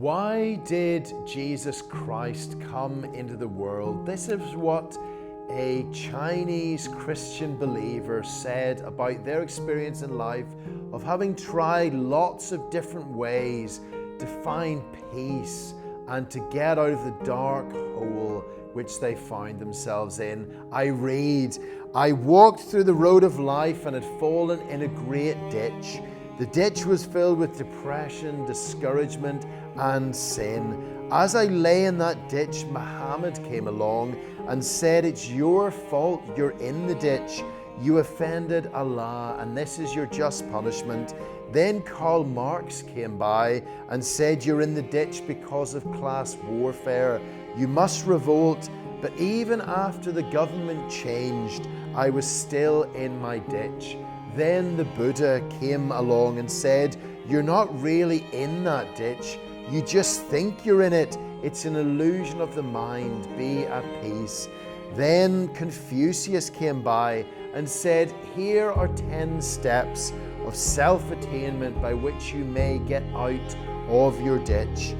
Why did Jesus Christ come into the world? This is what a Chinese Christian believer said about their experience in life of having tried lots of different ways to find peace and to get out of the dark hole which they found themselves in. I read, "I walked through the road of life and had fallen in a great ditch. The ditch was filled with depression, discouragement, and sin. As I lay in that ditch, Muhammad came along and said, 'It's your fault, you're in the ditch. You offended Allah, and this is your just punishment.' Then Karl Marx came by and said, 'You're in the ditch because of class warfare. You must revolt.' But even after the government changed, I was still in my ditch. Then the Buddha came along and said, 'You're not really in that ditch. You just think you're in it. It's an illusion of the mind. Be at peace.' Then Confucius came by and said, 'Here are 10 steps of self-attainment by which you may get out of your ditch.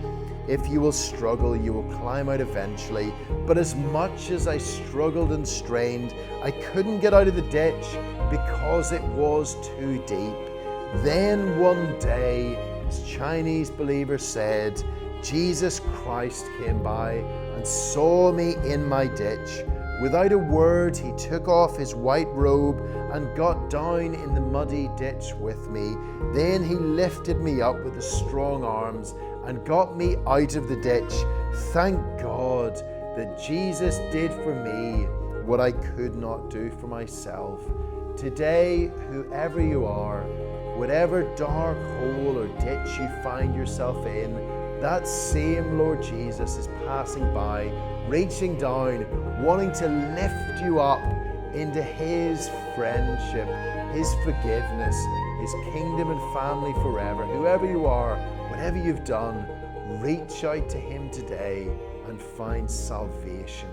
If you will struggle, you will climb out eventually. But as much as I struggled and strained, I couldn't get out of the ditch because it was too deep.' Then one day, this Chinese believer said, 'Jesus Christ came by and saw me in my ditch. Without a word, he took off his white robe and got down in the muddy ditch with me. Then he lifted me up with his strong arms and got me out of the ditch. Thank God that Jesus did for me what I could not do for myself.' Today, whoever you are, whatever dark hole or ditch you find yourself in, that same Lord Jesus is passing by, reaching down, wanting to lift you up into his friendship, his forgiveness, his kingdom and family forever. Whoever you are, whatever you've done, reach out to him today and find salvation.